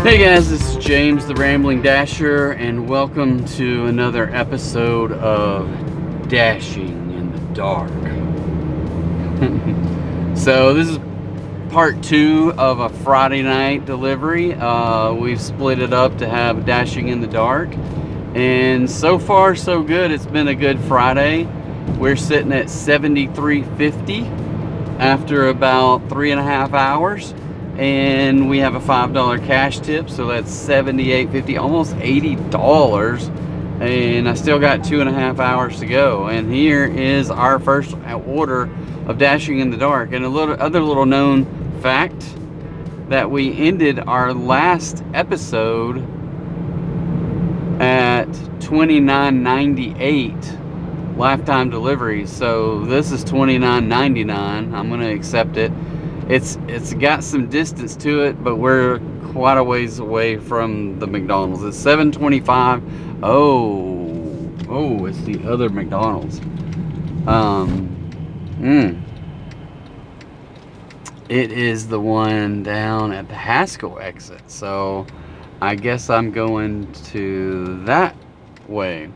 Hey guys, this is James the Rambling Dasher, and welcome to another episode of Dashing in the Dark. So this is part 2 of a Friday night delivery. We've split it up to have Dashing in the Dark, and so far so good. It's been a good Friday. We're sitting at $73.50 after about 3.5 hours. And we have a $5 cash tip, so that's $78.50, almost $80. And I still got 2.5 hours to go. And here is our first order of Dashing in the Dark. And other little known fact, that we ended our last episode at $29.98 lifetime deliveries. So this is $29.99. I'm gonna accept it. It's got some distance to it, but we're quite a ways away from the McDonald's. It's $7.25. Oh, it's the other McDonald's. It is the one down at the Haskell exit. So I guess I'm going to that way.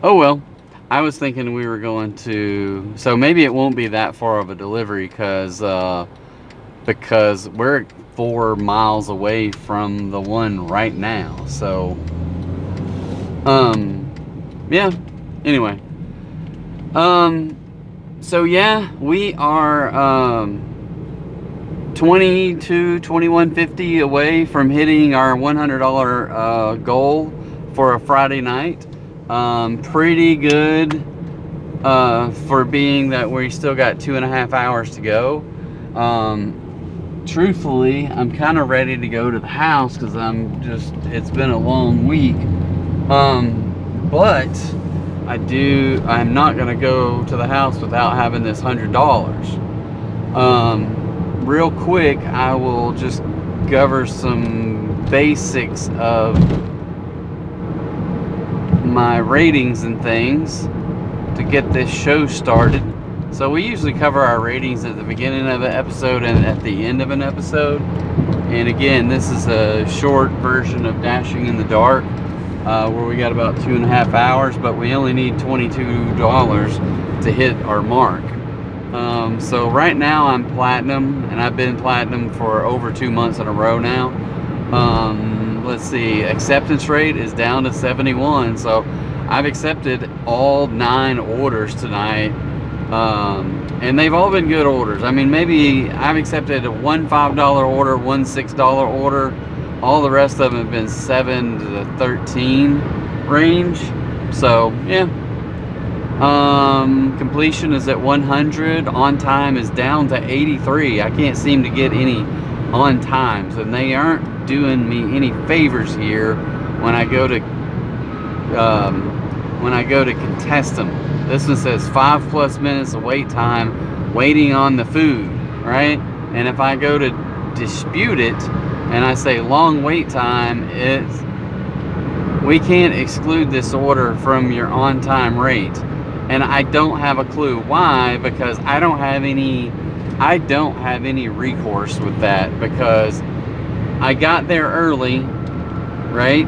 Oh well. I was thinking we were going to, so maybe it won't be that far of a delivery because we're 4 miles away from the one right now. So yeah, anyway, so yeah, we are $21.50 away from hitting our $100 goal for a Friday night. Pretty good for being that we still got 2.5 hours to go. Truthfully, I'm kind of ready to go to the house because it's been a long week. But I'm not going to go to the house without having this $100. Real quick, I will just cover some basics of my ratings and things to get this show started. So we usually cover our ratings at the beginning of an episode and at the end of an episode. And again, this is a short version of Dashing in the Dark, where we got about 2.5 hours, but we only need $22 to hit our mark. So right now I'm platinum, and I've been platinum for over 2 months in a row now. Let's see, acceptance rate is down to 71. So I've accepted all 9 orders tonight. And they've all been good orders. I mean, maybe I've accepted one $5 order, one $6 order. All the rest of them have been 7 to the 13 range. So yeah. Completion is at 100. On time is down to 83. I can't seem to get any on times, and they aren't doing me any favors here when I go to contest them. This one says 5+ minutes of wait time waiting on the food, right? And if I go to dispute it and I say long wait time, we can't exclude this order from your on-time rate. And I don't have a clue why, because I don't have any recourse with that, because I got there early, right?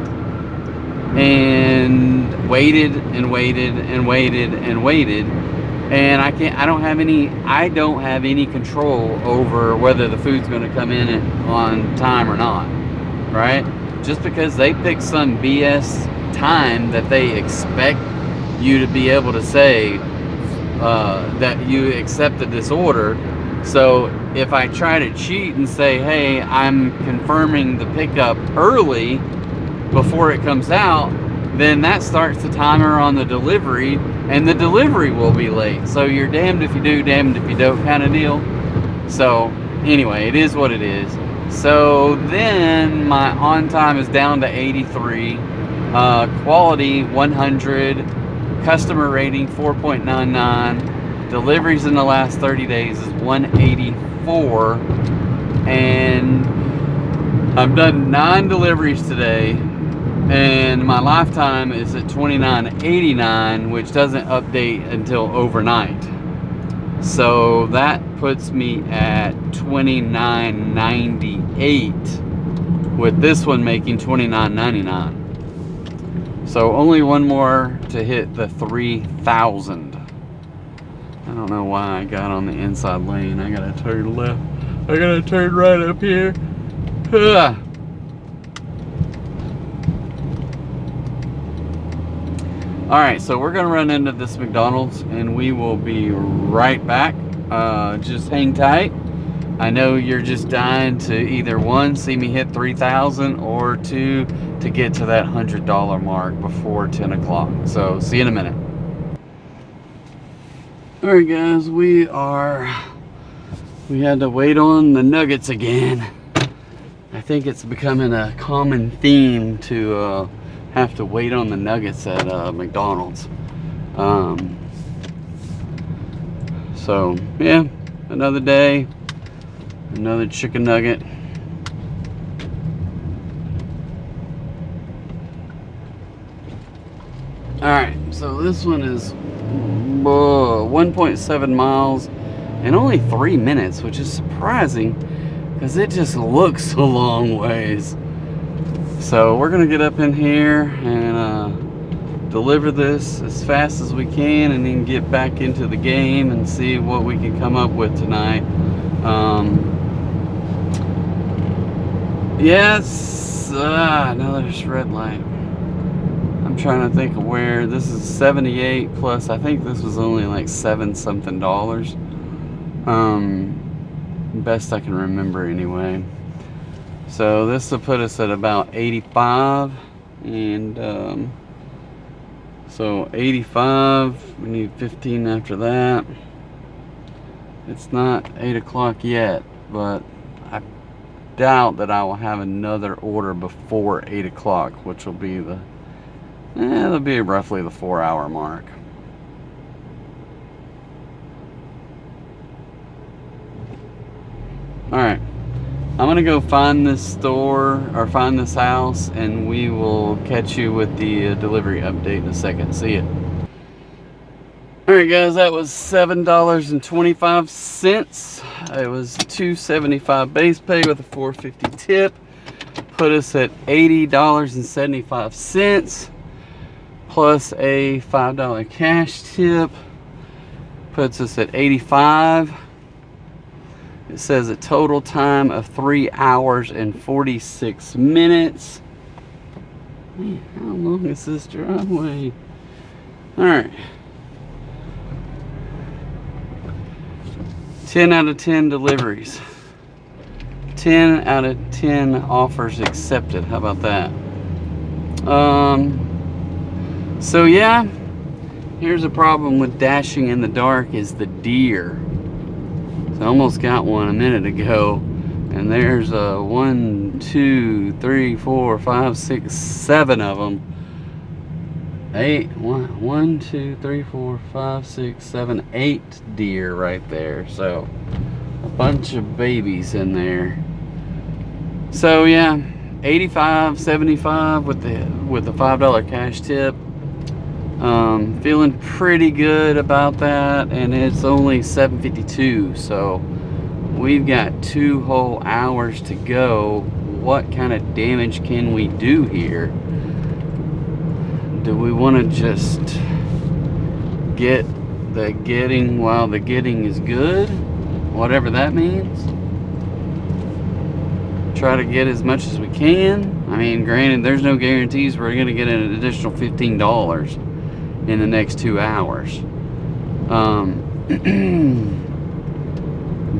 And waited and waited and waited and waited, and I don't have any control over whether the food's going to come in on time or not, right? Just because they pick some BS time that they expect you to be able to say that you accepted this order. So if I try to cheat and say, hey, I'm confirming the pickup early before it comes out, then that starts the timer on the delivery, and the delivery will be late. So you're damned if you do, damned if you don't kind of deal. So anyway, it is what it is. So then my on time is down to 83, quality 100, customer rating 4.99, deliveries in the last 30 days is 184, and I've done 9 deliveries today, and my lifetime is at $29.89, which doesn't update until overnight. So that puts me at $29.98 with this one making $29.99. So only one more to hit the 3,000. I don't know why I got on the inside lane. I gotta turn left. I gotta turn right up here. Ugh. Alright, so we're gonna run into this McDonald's and we will be right back. Just hang tight. I know you're just dying to either one, see me hit 3,000, or two, to get to that $100 mark before 10 o'clock. So see you in a minute. Alright guys, we had to wait on the nuggets again. I think it's becoming a common theme to have to wait on the nuggets at McDonald's. So yeah, another day, another chicken nugget. Alright, so this one is 1.7 miles and only 3 minutes, which is surprising because it just looks a long ways. So we're gonna get up in here and deliver this as fast as we can, and then get back into the game and see what we can come up with tonight. Yes, another red light. I'm trying to think of where this is. 78 plus, I think this was only like $7 something. Best I can remember anyway. So this will put us at about 85, and so 85, we need 15 after that. It's not 8 o'clock yet, but I doubt that I will have another order before 8 o'clock, which will be the it'll be roughly the 4-hour mark. Alright, I'm gonna go find this store, or find this house, and we will catch you with the delivery update in a second. See ya. Alright guys, that was $7.25. It was $2.75 base pay with a $4.50 tip. Put us at $80.75 plus a $5 cash tip. Puts us at 85. It says a total time of 3 hours and 46 minutes. Man, how long is this driveway? Alright. 10 out of 10 deliveries. 10 out of 10 offers accepted. How about that? So yeah, here's a problem with dashing in the dark is the deer. So I almost got one a minute ago, and there's 1, 2, 3, 4, 5, 6, 7 of them. 1, 2, 3, 4, 5, 6, 7, 8 deer right there. So a bunch of babies in there. So yeah, 85, 75 with the $5 cash tip. Feeling pretty good about that, and it's only 7:52, so we've got 2 whole hours to go. What kind of damage can we do here? Do we want to just get the getting while the getting is good, whatever that means? Try to get as much as we can. I mean, granted, there's no guarantees we're going to get an additional $15 in the next 2 hours.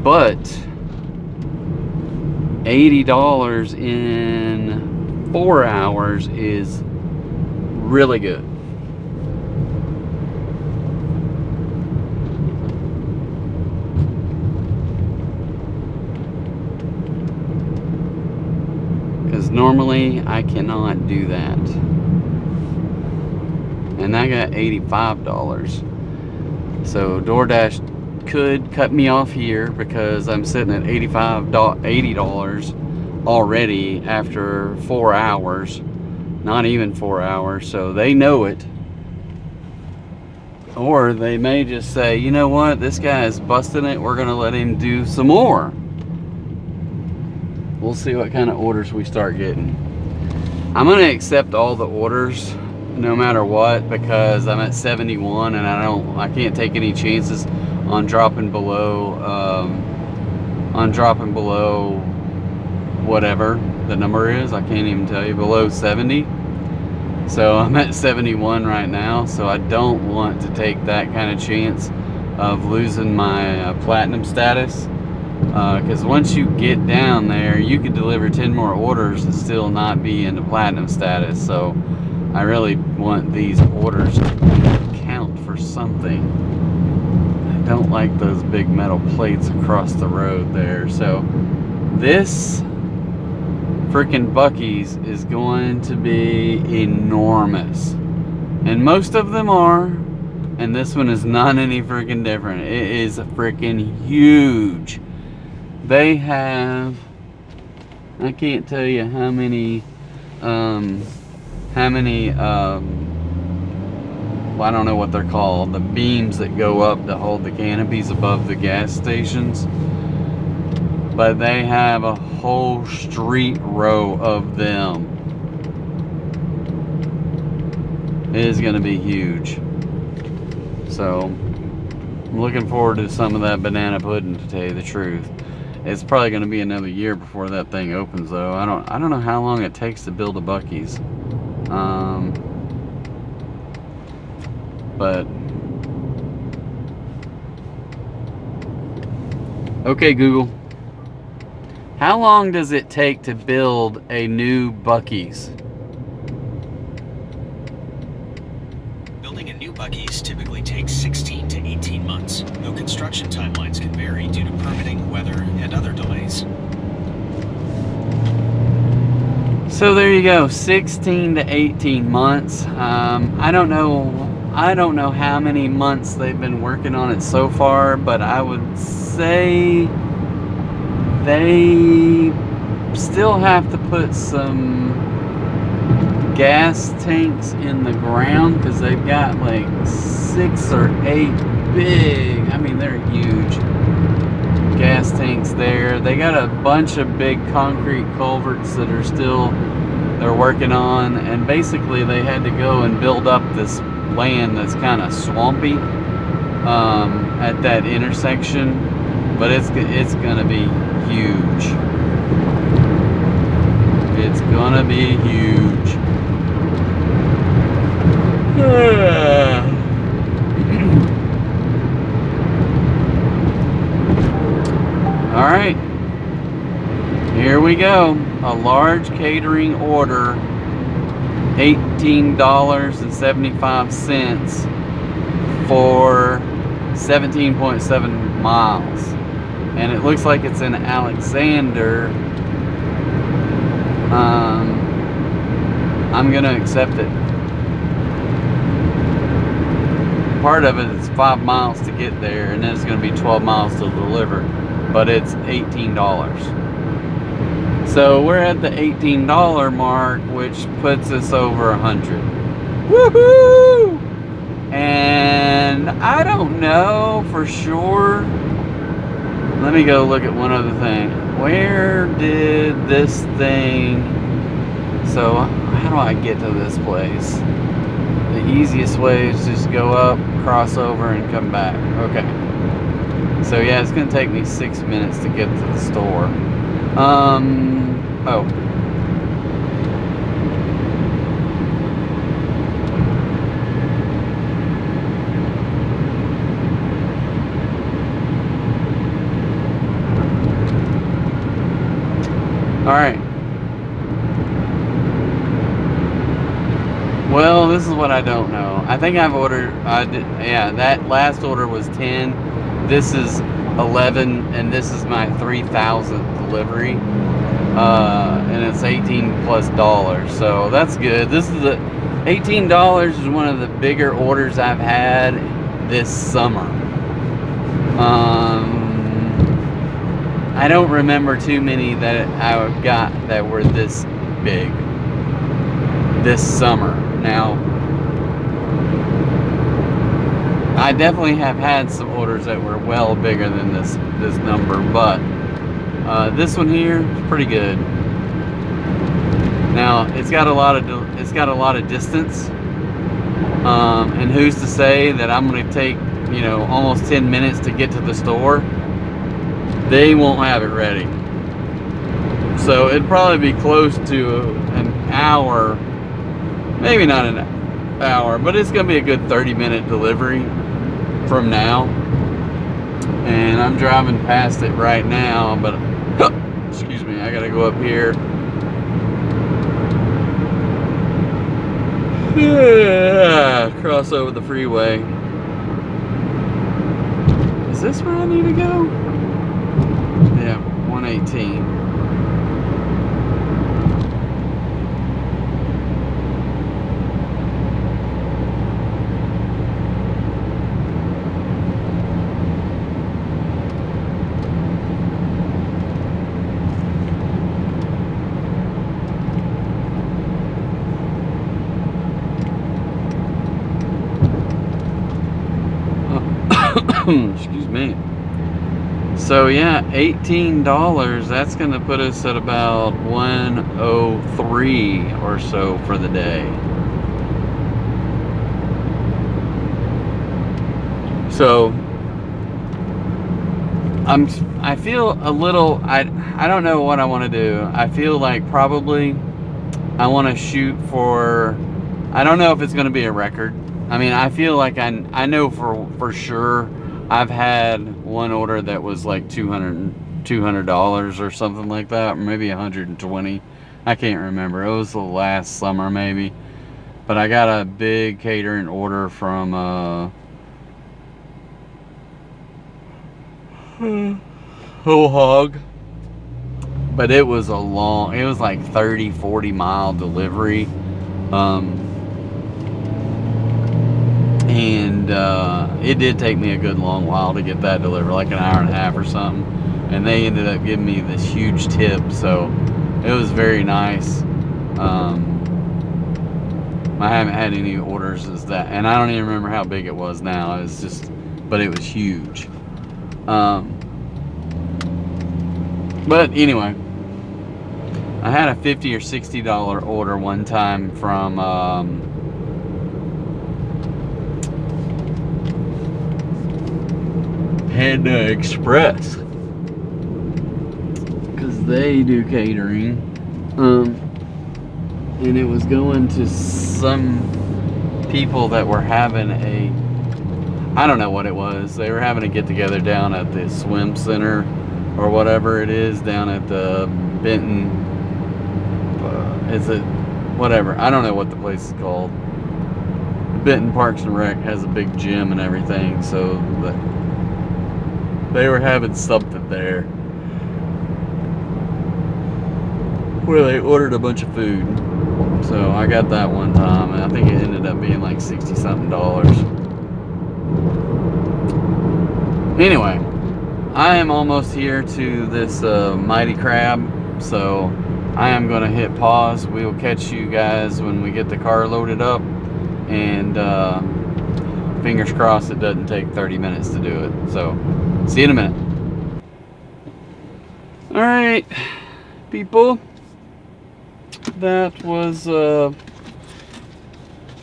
But $80 in 4 hours is really good. Because normally I cannot do that. And I got $85. So DoorDash could cut me off here because I'm sitting at $80 already after 4 hours. Not even 4 hours, so they know it. Or they may just say, you know what, this guy is busting it, we're gonna let him do some more. we'll see what kind of orders we start getting. I'm gonna accept all the orders no matter what, because I'm at 71 and I can't take any chances on dropping below whatever the number is. I can't even tell you, below 70. So I'm at 71 right now, so I don't want to take that kind of chance of losing my platinum status, because once you get down there, you could deliver 10 more orders and still not be in the platinum status. So I really want these orders to count for something. I don't like those big metal plates across the road there. So this freaking Buc-ee's is going to be enormous, and most of them are, and this one is not any freaking different. It is freaking huge. They have, I can't tell you how many well, I don't know what they're called, the beams that go up to hold the canopies above the gas stations, but they have a whole street row of them. It is going to be huge. So I'm looking forward to some of that banana pudding, to tell you the truth. It's probably going to be another year before that thing opens, though. I don't know how long it takes to build a Buc-ee's. But okay, Google, how long does it take to build a new Buc-ee's? Building a new Buc-ee's typically takes 16 to 18 months, though construction timelines can vary due to permitting, weather, and other delays. So there you go, 16 to 18 months. I don't know how many months they've been working on it so far, but I would say they still have to put some gas tanks in the ground, because they've got like 6 or 8 big, I mean they're huge gas tanks there. They got a bunch of big concrete culverts that they're working on, and basically they had to go and build up this land that's kind of swampy at that intersection, but it's gonna be huge. It's gonna be huge. All right, here we go. A large catering order, $18.75 for 17.7 miles. And it looks like it's in Alexander. I'm gonna accept it. Part of it is 5 miles to get there, and then it's gonna be 12 miles to deliver, but it's $18. So we're at the $18 mark, which puts us over 100. Woohoo! And I don't know for sure. Let me go look at one other thing. Where did this thing... So how do I get to this place? The easiest way is just go up, cross over, and come back. Okay. So yeah, it's gonna take me 6 minutes to get to the store. Oh. All right. Well, this is what I don't know. I think I've ordered, yeah, that last order was 10. This is 11, and this is my 3,000th delivery. And it's $18 plus. So that's good. This is $18 is one of the bigger orders I've had this summer. I don't remember too many that I got that were this big this summer. Now, I definitely have had some orders that were well bigger than this number, but This one here is pretty good. Now it's got a lot of distance, and who's to say that I'm going to take almost 10 minutes to get to the store? They won't have it ready, so it'd probably be close to an hour, maybe not an hour, but it's going to be a good 30-minute delivery from now. And I'm driving past it right now, but excuse me, I gotta go up here. Yeah, cross over the freeway. Is this where I need to go? Yeah, 118. Excuse me. So yeah, $18. That's gonna put us at about 103 or so for the day. So I feel a little, I don't know what I want to do. I feel like probably I want to shoot for, I don't know if it's going to be a record. I mean, I feel like I know for sure I've had one order that was like $200 or something like that, or maybe 120. I can't remember. It was the last summer maybe. But I got a big catering order from Whole Hog. But it was it was like 30-40 mile delivery. And it did take me a good long while to get that delivered, like an hour and a half or something. And they ended up giving me this huge tip, so it was very nice. I haven't had any orders as that, and I don't even remember how big it was now. It was just, but it was huge. But anyway, I had a $50 or $60 order one time from Panda Express, because they do catering, and it was going to some people that were having I don't know what it was. They were having a get together down at the swim center or whatever it is down at the Benton. Is it whatever? I don't know what the place is called. Benton Parks and Rec has a big gym and everything, so they were having something there where they ordered a bunch of food. So I got that one time, and I think it ended up being like $60-something. Anyway, I am almost here to this Mighty Crab, so I am going to hit pause. We will catch you guys when we get the car loaded up, and fingers crossed it doesn't take 30 minutes to do it. So, see you in a minute. Alright, people. That was a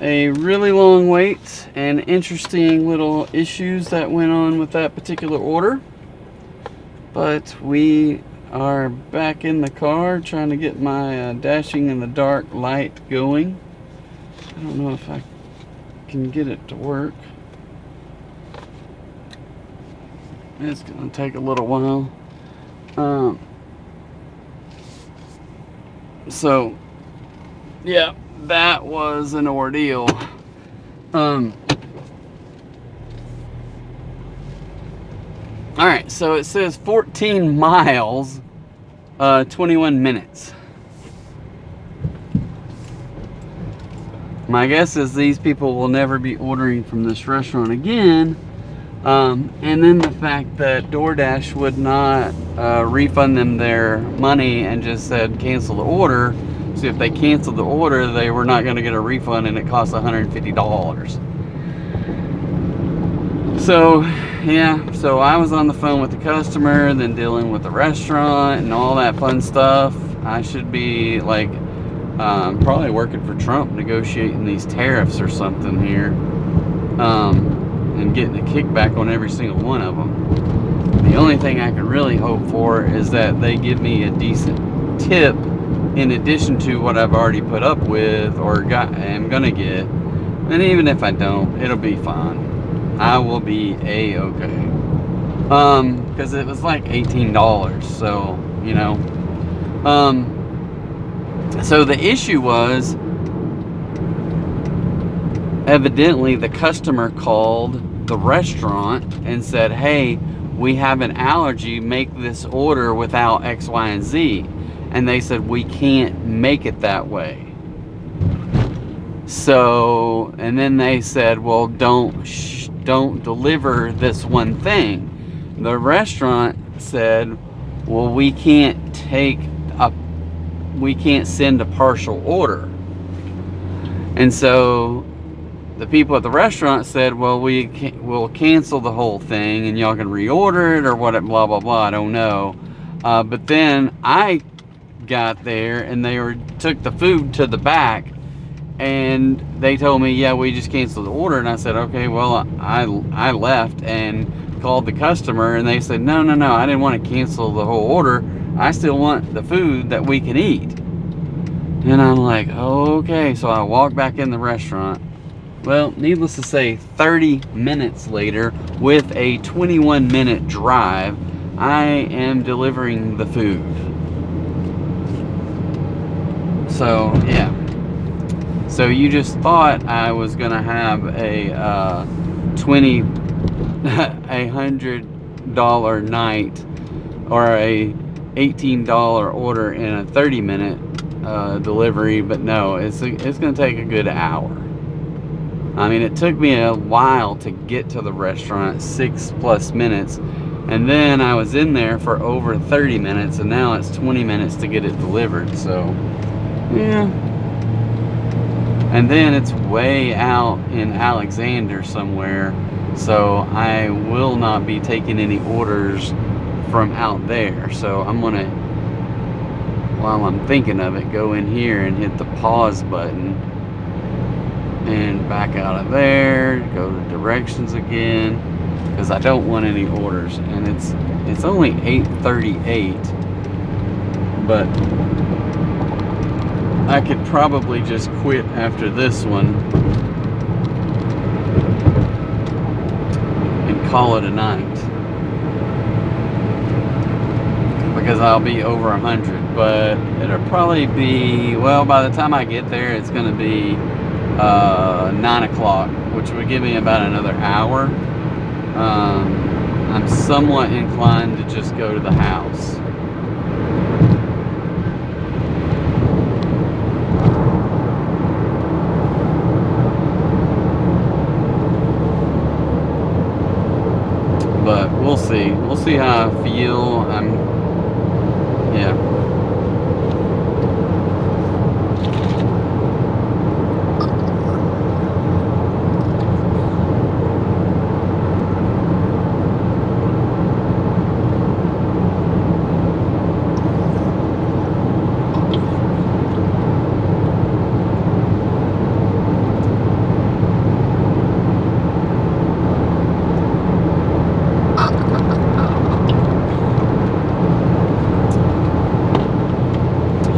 really long wait and interesting little issues that went on with that particular order. But we are back in the car trying to get my dashing in the dark light going. I don't know if I can get it to work. It's going to take a little while. So, yeah, that was an ordeal. Alright, so it says 14 miles, 21 minutes. My guess is these people will never be ordering from this restaurant again. And then the fact that DoorDash would not refund them their money and just said cancel the order. So if they canceled the order, they were not going to get a refund, and it cost $150. So yeah, so I was on the phone with the customer, then dealing with the restaurant and all that fun stuff. I should be like probably working for Trump, negotiating these tariffs or something here, and getting a kickback on every single one of them. The only thing I can really hope for is that they give me a decent tip in addition to what I've already put up with or am gonna get. And even if I don't, it'll be fine. I will be a-okay. Because it was like $18, so, you know. So the issue was, evidently the customer called the restaurant and said, hey, we have an allergy, make this order without X, Y, and Z. And they said, we can't make it that way. So, and then they said, well, don't deliver this one thing. The restaurant said, well, we can't send a partial order. And so the people at the restaurant said, well, we'll cancel the whole thing and y'all can reorder it or what, blah, blah, blah. I don't know. But then I got there and they took the food to the back and they told me, yeah, we just canceled the order. And I said, okay, well, I left and called the customer and they said, no, I didn't want to cancel the whole order. I still want the food that we can eat. And I'm like, okay. So I walked back in the restaurant. Well, needless to say, 30 minutes later, with a 21-minute drive, I am delivering the food. So, yeah. So you just thought I was gonna have a $100 night or a $18 order in a 30-minute delivery, but no, it's gonna take a good hour. I mean, it took me a while to get to the restaurant, 6+ minutes, and then I was in there for over 30 minutes, and now it's 20 minutes to get it delivered. So, yeah. And then it's way out in Alexander somewhere, so I will not be taking any orders from out there. So I'm gonna, while I'm thinking of it, go in here and hit the pause button and back out of there, go to directions again, because I don't want any orders. And it's only 8:38, but I could probably just quit after this one and call it a night, because I'll be over 100. But it'll probably be, well, by the time I get there, it's going to be 9 o'clock, which would give me about another hour. I'm somewhat inclined to just go to the house. But we'll see. We'll see how I feel. Yeah.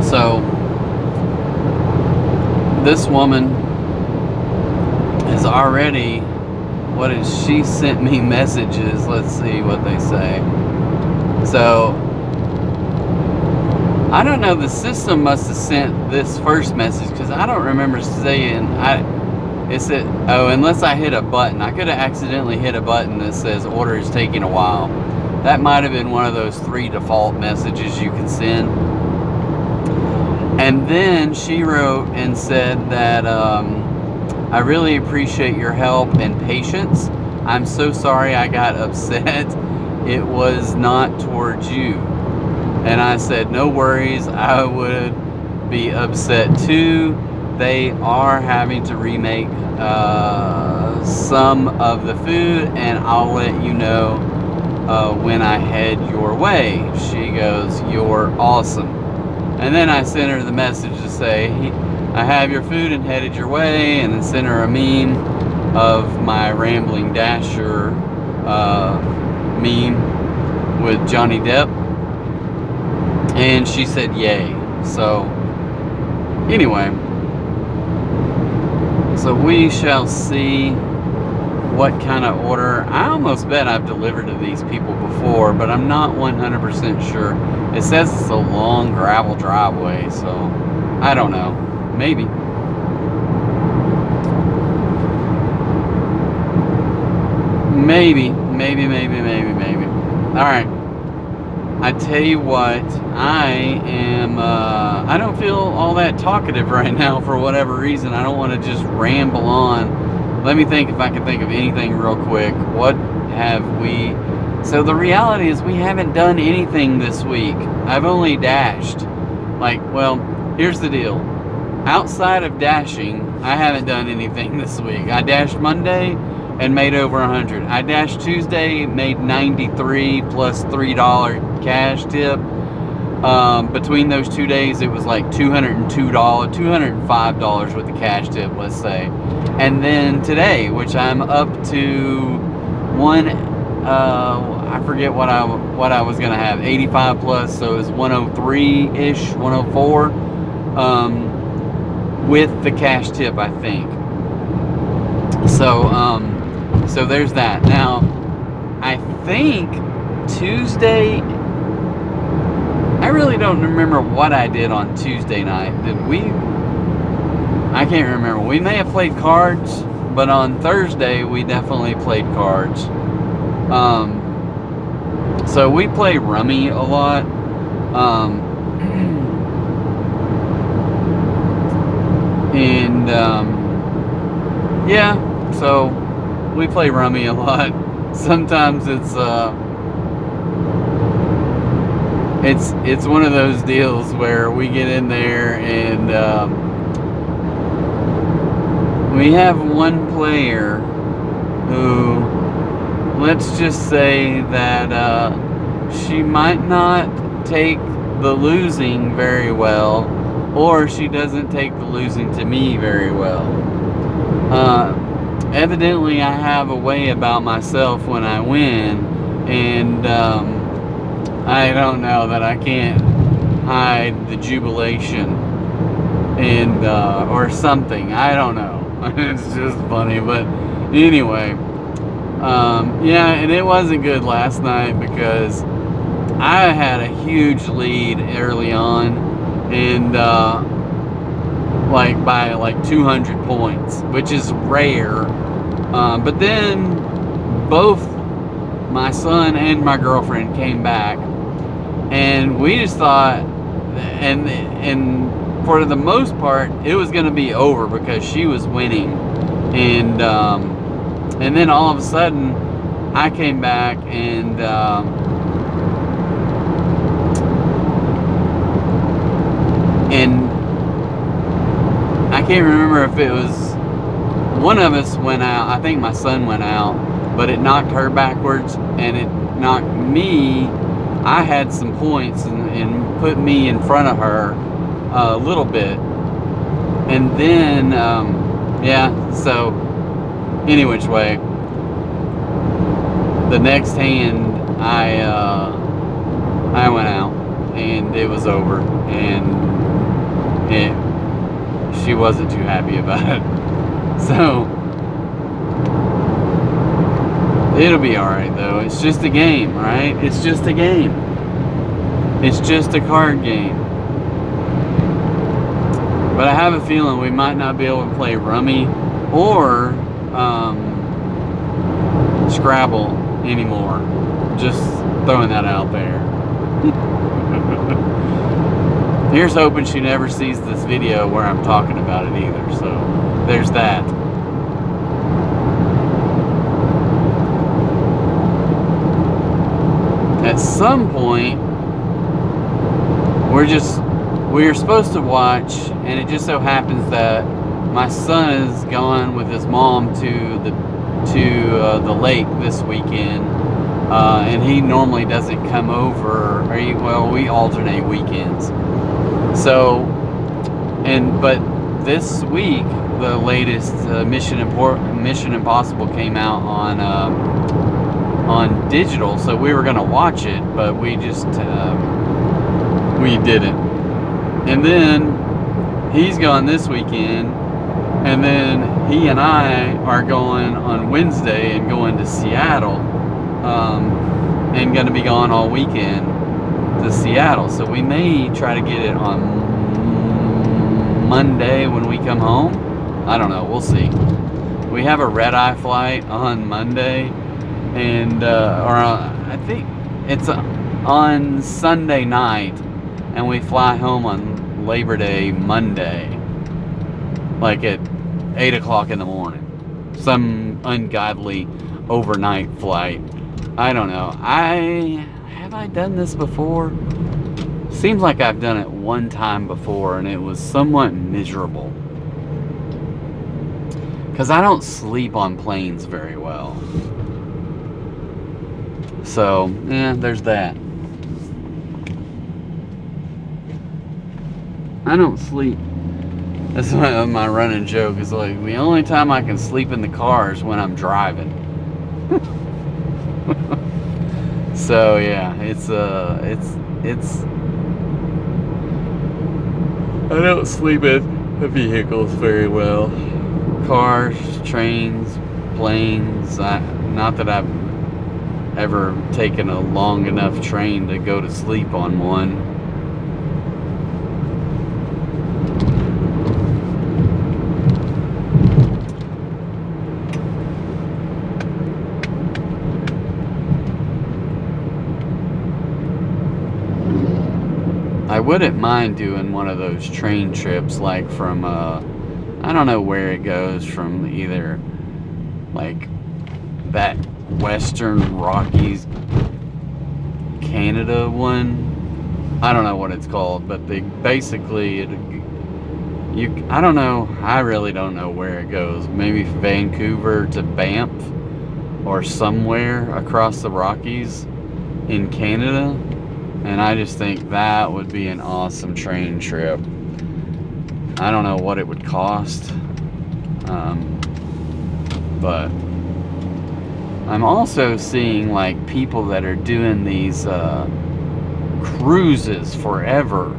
So this woman is already, she sent me messages. Let's see what they say. So I don't know, the system must have sent this first message, because I don't remember saying, it said, oh, unless I hit a button. I could have accidentally hit a button that says order is taking a while. That might have been one of those 3 default messages you can send. And then she wrote and said that, I really appreciate your help and patience. I'm so sorry I got upset. It was not towards you. And I said, no worries, I would be upset too. they are having to remake some of the food, and I'll let you know when I head your way. She goes, "You're awesome." And then I sent her the message to say, "I have your food and headed your way," and then sent her a meme of my Rambling Dasher meme with Johnny Depp, and she said yay. So anyway, so we shall see what kind of order. I almost bet I've delivered to these people before, but I'm not 100% sure. It says it's a long gravel driveway, so I don't know. Maybe. Maybe. All right. I tell you what, I don't feel all that talkative right now for whatever reason. I don't want to just ramble on. Let me think if I can think of anything real quick. What have we... So the reality is we haven't done anything this week. I've only dashed. Like, well, here's the deal. Outside of dashing, I haven't done anything this week. I dashed Monday and made over 100. I dashed Tuesday, made 93 plus $3 cash tip. Between those 2 days, it was like $202, $205 with the cash tip, let's say. And then today, which I'm up to I forget what I was gonna have, 85 plus, so it's 103-ish, 104, with the cash tip, I think. So, so there's that. Now, I think Tuesday, I really don't remember what I did on Tuesday night. I can't remember. We may have played cards, but on Thursday we definitely played cards. So we play rummy a lot. Yeah, so we play rummy a lot. Sometimes it's one of those deals where we get in there and we have one player who, let's just say that she might not take the losing very well, or she doesn't take the losing to me very well. Evidently I have a way about myself when I win, and I don't know that I can't hide the jubilation and or something. I don't know. It's just funny, but anyway, yeah, and it wasn't good last night because I had a huge lead early on, and like by like 200 points, which is rare. But then both my son and my girlfriend came back, and we just thought, and for the most part, it was going to be over because she was winning, and then all of a sudden, I came back and I can't remember if it was one of us went out. I think my son went out, but it knocked her backwards, and it knocked me. I had some points and put me in front of her a little bit, and then yeah. So any which way, the next hand I went out, and it was over, and she wasn't too happy about it. So it'll be alright though. It's just a game, right? It's just a game. It's just a card game. But I have a feeling we might not be able to play rummy or Scrabble anymore. Just throwing that out there. Here's hoping she never sees this video where I'm talking about it either. So there's that. At some point, we're just we were supposed to watch, and it just so happens that my son is gone with his mom to the lake this weekend, and he normally doesn't come over. Well, we alternate weekends. So, but this week the latest Mission Impossible came out on digital, so we were gonna watch it, but we just we didn't. And then he's gone this weekend, and then he and I are going on Wednesday and going to Seattle, and going to be gone all weekend to Seattle. So we may try to get it on Monday when we come home. I don't know. We'll see. We have a red-eye flight on Monday, and I think it's on Sunday night, and we fly home on Labor Day Monday, like at 8 o'clock in the morning. Some ungodly overnight flight. I don't know. Have I done this before? Seems like I've done it one time before, and it was somewhat miserable. Because I don't sleep on planes very well. So, yeah, there's that. I don't sleep. That's my running joke. Is like, the only time I can sleep in the car is when I'm driving. So yeah, it's I don't sleep in the vehicles very well. Cars, trains, planes. Not that I've ever taken a long enough train to go to sleep on one. I wouldn't mind doing one of those train trips, like from I don't know where it goes, from either like that Western Rockies Canada one. I don't know what it's called, but I don't know, I really don't know where it goes. Maybe Vancouver to Banff or somewhere across the Rockies in Canada. And I just think that would be an awesome train trip. I don't know what it would cost, but I'm also seeing like people that are doing these cruises forever.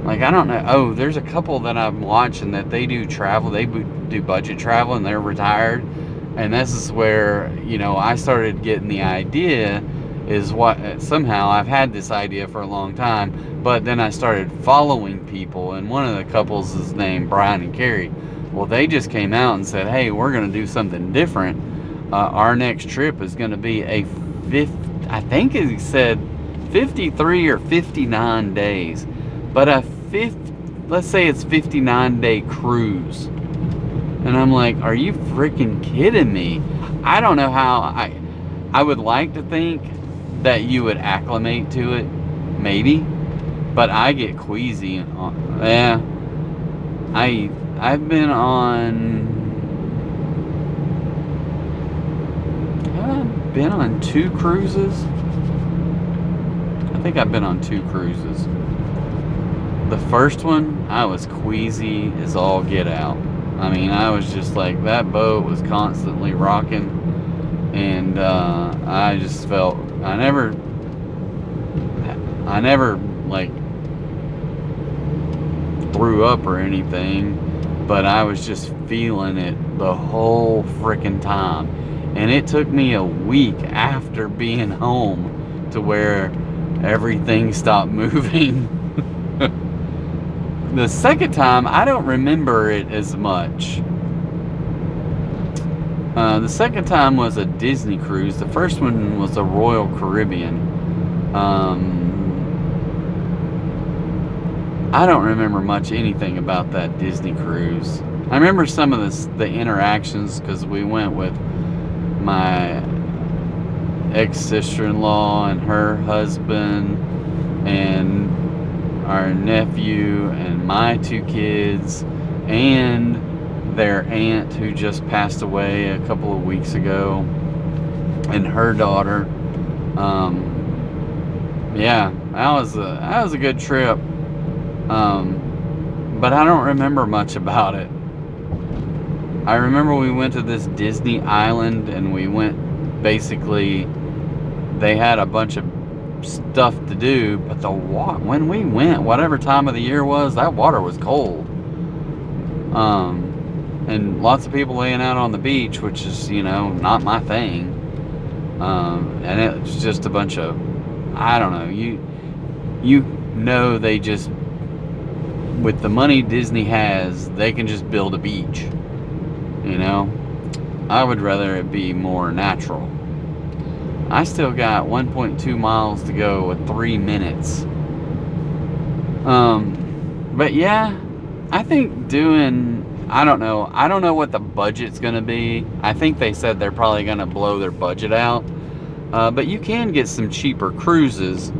Like, I don't know. Oh, there's a couple that I'm watching that they do travel. They do budget travel, and they're retired. And this is where, I started getting the idea. Is what somehow I've had this idea for a long time, but then I started following people, and one of the couples is named Brian and Carrie. Well, they just came out and said, hey, we're going to do something different. Our next trip is going to be I think he said 53 or 59 days, but let's say it's 59-day cruise. And I'm like, are you freaking kidding me? I don't know how. I would like to think that you would acclimate to it, maybe, but I get queasy. I've been on 2 cruises. I think I've been on 2 cruises. The first one, I was queasy as all get out. I mean, I was just like, that boat was constantly rocking, and I just felt, I never like threw up or anything, but I was just feeling it the whole freaking time. And it took me a week after being home to where everything stopped moving. The second time, I don't remember it as much. The second time was a Disney cruise. The first one was a Royal Caribbean. I don't remember anything about that Disney cruise. I remember some of the interactions, because we went with my ex-sister-in-law and her husband, and our nephew and my 2 kids and their aunt who just passed away a couple of weeks ago, and her daughter. Yeah, that was a good trip. But I don't remember much about it. I remember we went to this Disney island, and we went, basically, they had a bunch of stuff to do, but when we went, whatever time of the year was, that water was cold. And lots of people laying out on the beach, which is, not my thing. And it was just a bunch of, I don't know, they just, with the money Disney has, they can just build a beach. I would rather it be more natural. I still got 1.2 miles to go with 3 minutes. But yeah, I think I don't know what the budget's gonna be. I think they said they're probably gonna blow their budget out. But you can get some cheaper cruises.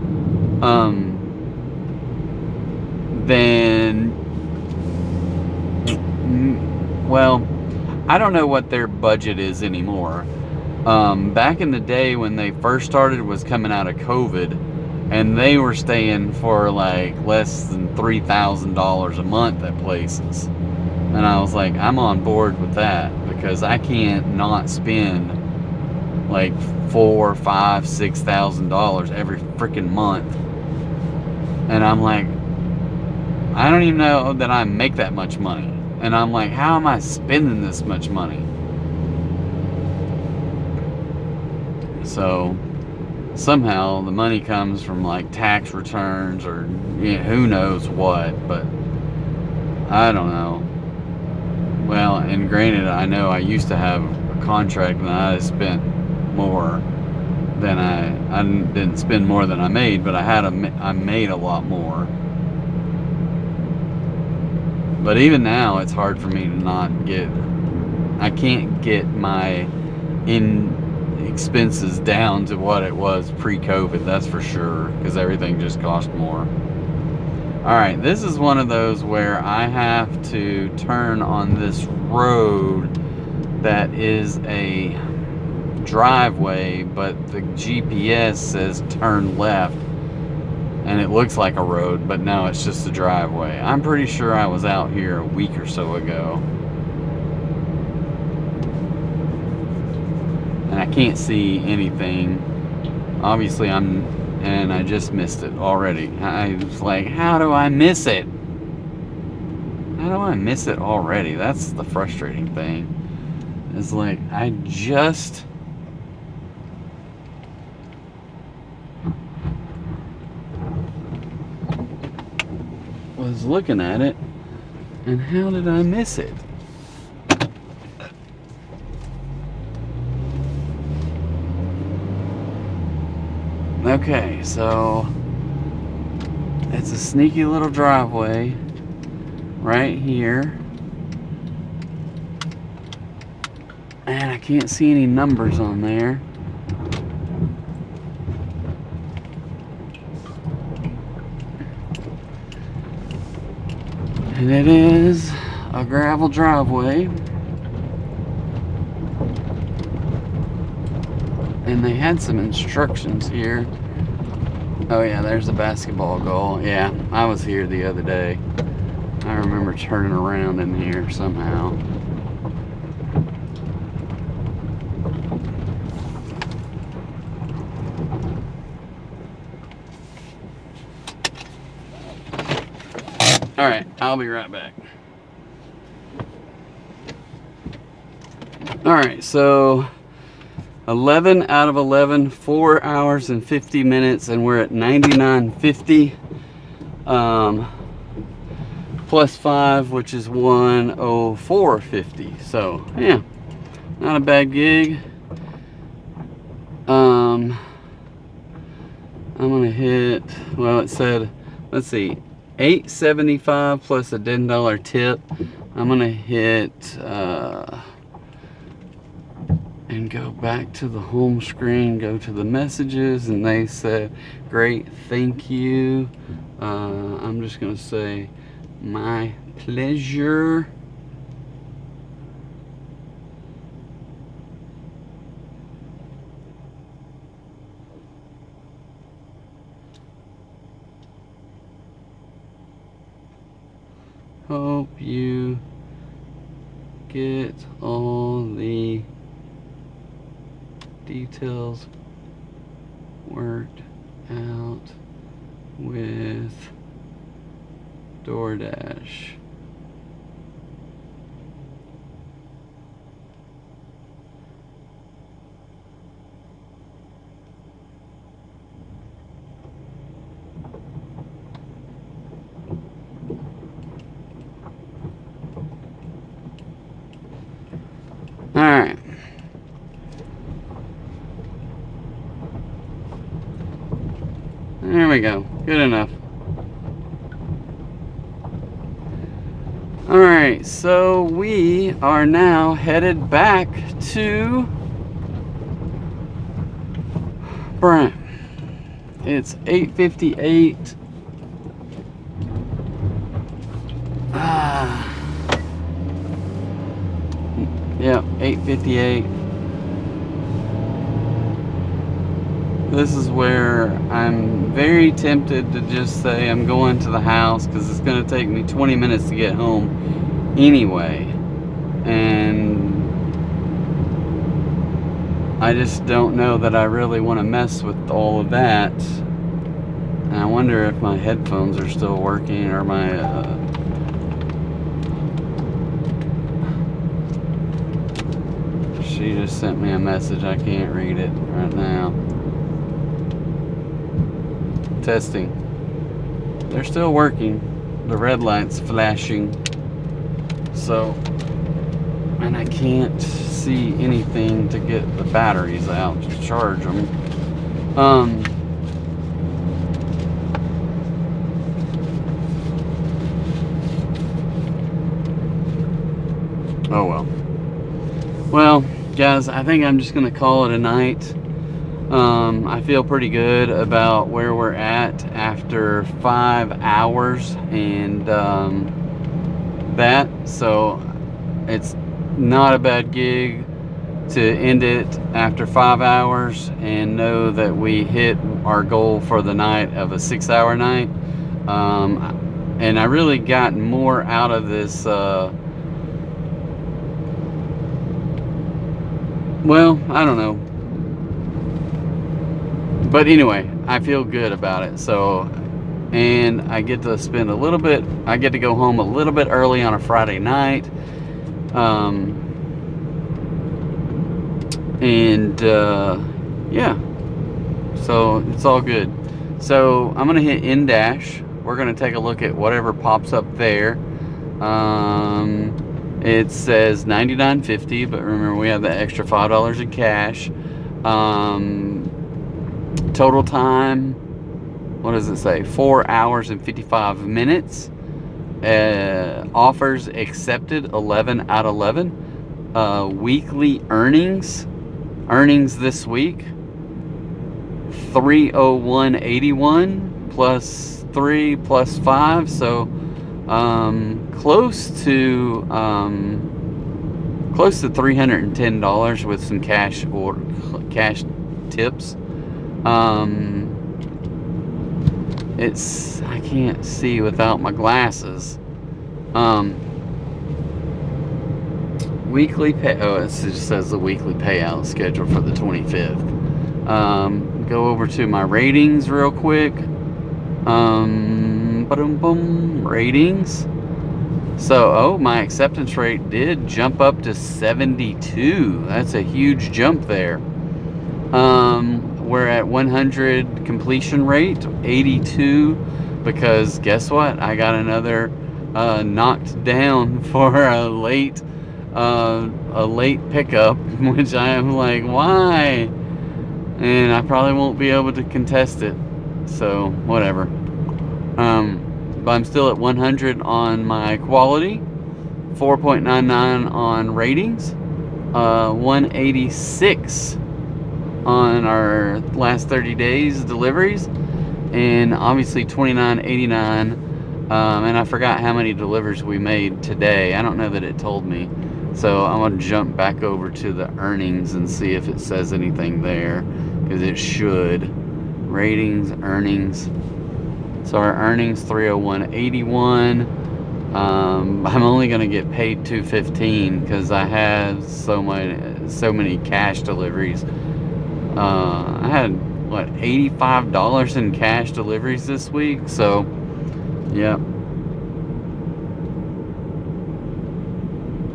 Well, I don't know what their budget is anymore. Back in the day when they first started, was coming out of COVID, and they were staying for like less than $3,000 a month at places. And I was like, I'm on board with that, because I can't not spend like $4,000, $5,000, $6,000 every freaking month. And I'm like, I don't even know that I make that much money. And I'm like, how am I spending this much money? So somehow the money comes from like tax returns or who knows what, but I don't know. Well, and granted, I know I used to have a contract and I spent more than I didn't spend more than I made, but I made a lot more. But even now, it's hard for me to I can't get my expenses down to what it was pre-COVID, that's for sure, because everything just cost more. Alright, this is one of those where I have to turn on this road that is a driveway, but the GPS says turn left. And it looks like a road, but no, it's just a driveway. I'm pretty sure I was out here a week or so ago. And I can't see anything. Obviously, and I just missed it already. I was like, how do I miss it? How do I miss it already? That's the frustrating thing. It's like, I just... was looking at it, and how did I miss it? Okay, so it's a sneaky little driveway right here, and I can't see any numbers on there. And it is a gravel driveway. And they had some instructions here. Oh yeah, there's a basketball goal. Yeah, I was here the other day. I remember turning around in here somehow. Alright, I'll be right back. Alright, so 11 out of 11, 4 hours and 50 minutes, and we're at 99.50. Plus 5, which is 104.50. So, yeah, not a bad gig. I'm gonna hit, well, it said, let's see, $8.75 plus a $10 tip. I'm gonna hit and and go back to the home screen, go to the messages, and they said, great, thank you. I'm just gonna say, my pleasure. Hope you get all the details worked out with DoorDash. All right. There we go. Good enough. All right, so we are now headed back to Brent. It's 8:58. Yeah, 8:58. This is where I'm very tempted to just say I'm going to the house because it's going to take me 20 minutes to get home anyway. And I just don't know that I really want to mess with all of that. And I wonder if my headphones are still working or my... She just sent me a message. I can't read it right now. Testing. They're still working. The red light's flashing. So, and I can't see anything to get the batteries out to charge them. Oh well. Well, guys, I think I'm just gonna call it a night. I feel pretty good about where we're at after 5 hours and that, so it's not a bad gig to end it after 5 hours and know that we hit our goal for the night of a 6-hour night. And I really got more out of this. Well, I don't know. But anyway, I feel good about it. So, and I get to spend a little bit, I get to go home a little bit early on a Friday night. Yeah. So, it's all good. So, I'm going to hit in-dash. We're going to take a look at whatever pops up there. It says $99.50, but remember we have the extra $5 in cash. Total time, what does it say? 4 hours and 55 minutes. Offers accepted, 11 out of 11. Weekly earnings this week, 301.81 plus 3 plus 5, so close to $310 with some cash tips. I can't see without my glasses. Weekly pay. Oh, it just says the weekly payout schedule for the 25th. Go over to my ratings real quick. Ratings. So, my acceptance rate did jump up to 72. That's a huge jump there. We're at 100 completion rate, 82, because guess what? I got another knocked down for a late pickup, which I am like, why? And I probably won't be able to contest it. So whatever. But I'm still at 100 on my quality, 4.99 on ratings. 186 on our last 30 days deliveries, and obviously 29.89. And I forgot how many deliveries we made today. I don't know that it told me, so I'm gonna jump back over to the earnings and see if it says anything there, because it should. Ratings, earnings. So our earnings 301.81. I'm only gonna get paid $215 because I had so many cash deliveries. I had what, $85 in cash deliveries this week. So yeah.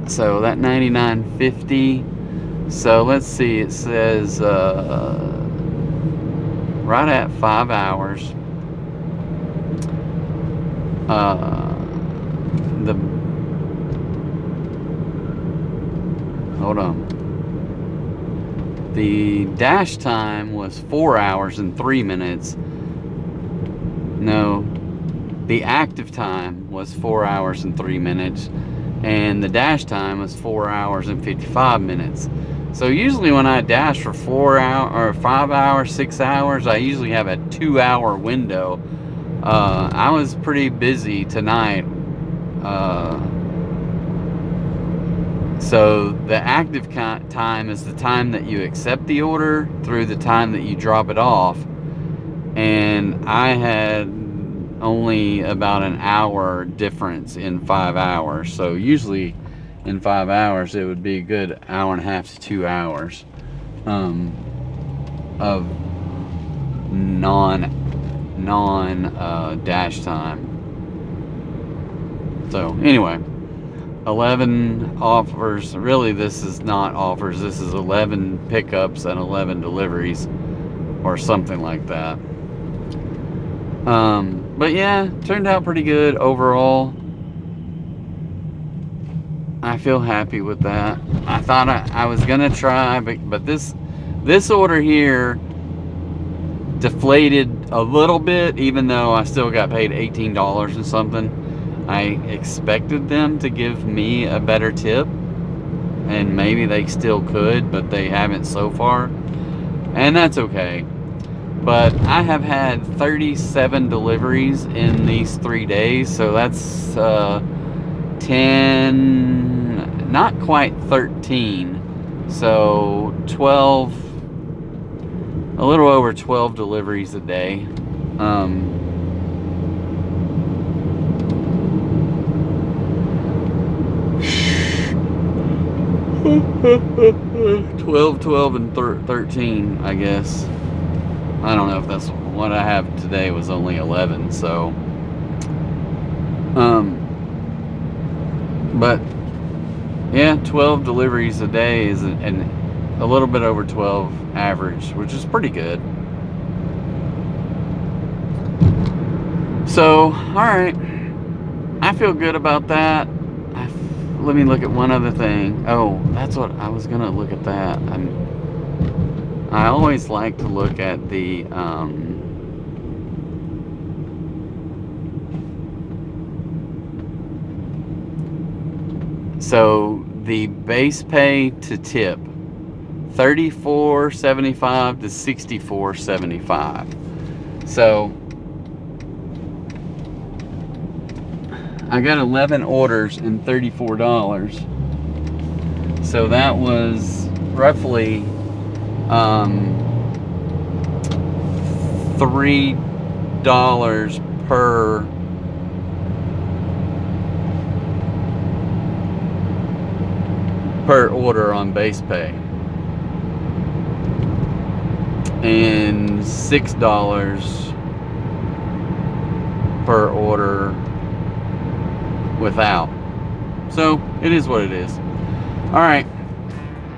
So that 99.50. So let's see, it says right at 5 hours. Hold on. The dash time was 4 hours and 3 minutes. No, the active time was 4 hours and 3 minutes, and the dash time was 4 hours and 55 minutes. So usually when I dash for 4 hours or 5 hours, 6 hours, I usually have a 2 hour window. I was pretty busy tonight. So the active time is the time that you accept the order through the time that you drop it off. And I had only about an hour difference in 5 hours. So usually in 5 hours, it would be a good hour and a half to 2 hours of non dash time. So anyway, 11 offers. Really, this is not offers. This is 11 pickups and 11 deliveries, or something like that. But yeah, turned out pretty good overall. I feel happy with that. I thought I was gonna try, but this order here deflated a little bit, even though I still got paid $18 and something. I expected them to give me a better tip, and maybe they still could, but they haven't so far, and that's okay. But I have had 37 deliveries in these 3 days, so that's 10, not quite 13, so 12, a little over 12 deliveries a day. 12, and 13, I guess. I don't know if that's what I have today. Was only 11, so but yeah, 12 deliveries a day is and a little bit over 12 average, which is pretty good. So all right, I feel good about that. Let me look at one other thing. Oh, that's what I was gonna look at. That I always like to look at the so the base pay to tip, $34.75 to $64.75. So I got 11 orders and $34. So that was roughly $3 per order on base pay, and $6 per order without. So it is what it is. All right,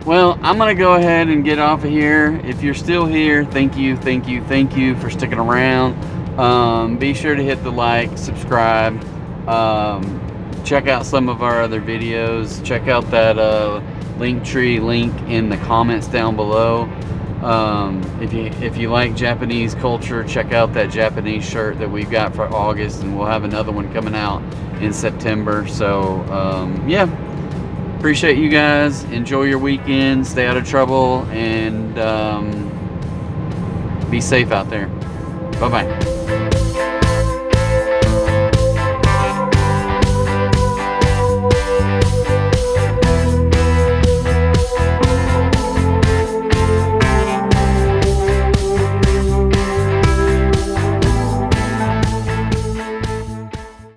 well, I'm gonna go ahead and get off of here. If you're still here, thank you for sticking around. Be sure to hit the like, subscribe, check out some of our other videos. Check out that Linktree link in the comments down below. If you like Japanese culture, check out that Japanese shirt that we've got for August, and we'll have another one coming out in September. So yeah, Appreciate you guys. Enjoy your weekend. Stay out of trouble, and be safe out there. Bye-bye.